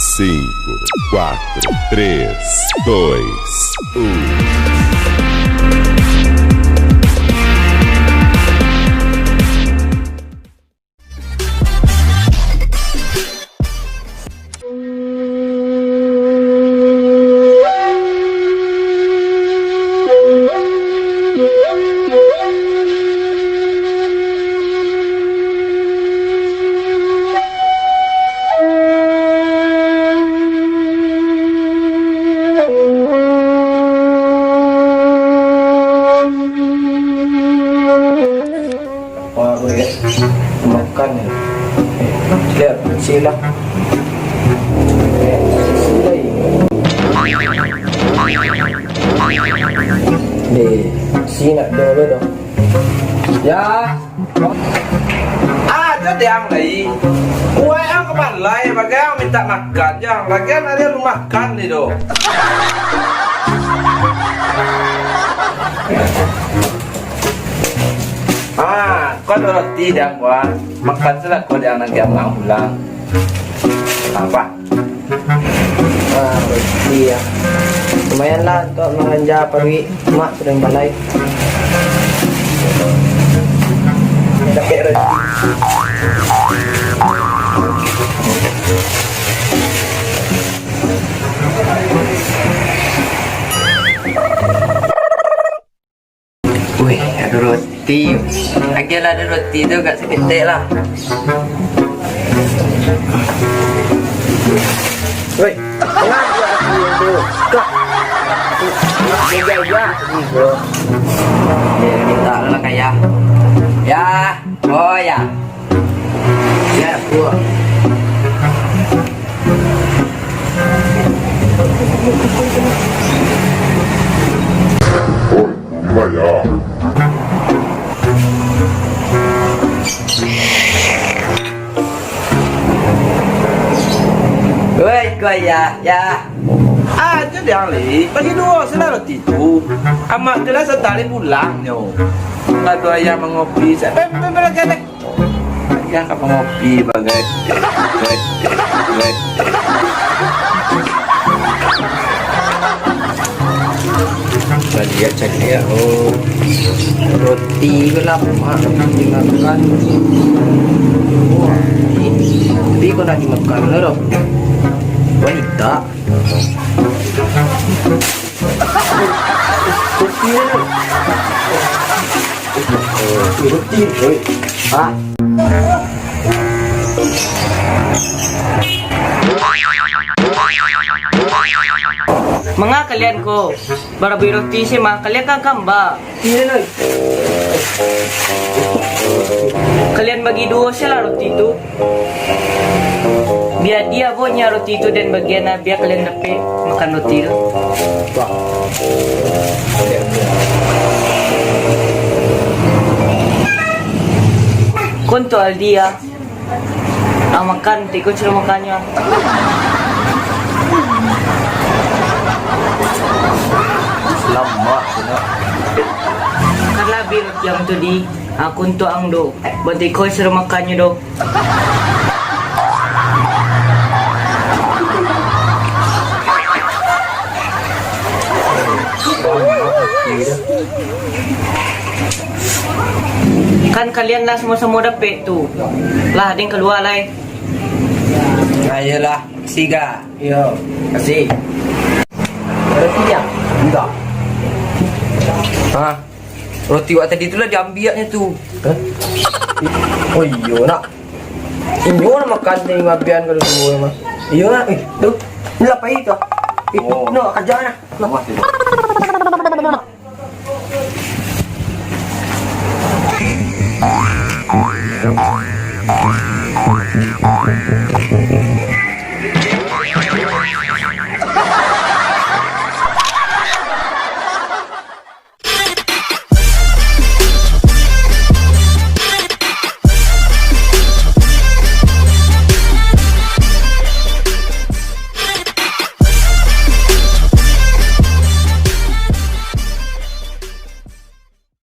5, 4, 3, 2, 1. Makan ya. Lihat sila. Di sini dulu dong. Ya. Jadi yang lain, kue yang kepalai, bagai yang minta makan, yang lagian ada lu makan nih do. Kau ada roti dan buat makan sudah kau yang nanti yang mau pulang. Apa? Roti ya. Lumayan lah untuk manja pergi mak sedang balai. Capek dah. Wih, ada roti. Agilah ada roti tu kat seketik lah. Woi, jangan buat aku tu. Kak. Jaga ni bro. Minta lah kaya. Ya, oh ya. Ya, buat. Woi, kau ya. Jadi yang lain, bagi dua sudah roti itu. Amat jelas setali pulang nyo. Nggak tu ayah mengopi, saya lagi deh. Ayah kau mengopi bagai. Lihat oh roti gelap mak dimakan. Wah, tapi kau nak dimakan lah dong. Wanita. Roti ni. Roti, oi. Ah. Mga kalian ko, barabi roti si mga kalian kang kamba. Ini Kalian bagi dua sila roti itu. Biar dia punya roti itu dan bagian biar kalian dapat makan roti itu. Konto dia, makan, tikut suruh makannya. lama sana. Karena bir yang tu di aku untuk ang do. Berarti kau suruh makannya do. Kan kalian lah semua-semua dapat tu. Lah ada yang keluar lah. Ayolah, siga. Yo, kasih. Roti ya? Enggak. Ha? Roti wak tadi tu lah diambilnya tu. Oh iya nak. Iyo nak makan ni ngabian kalau semua mah. Iyo nak. Tu. Ni apa itu? Oh. No, kerja nak. Nak.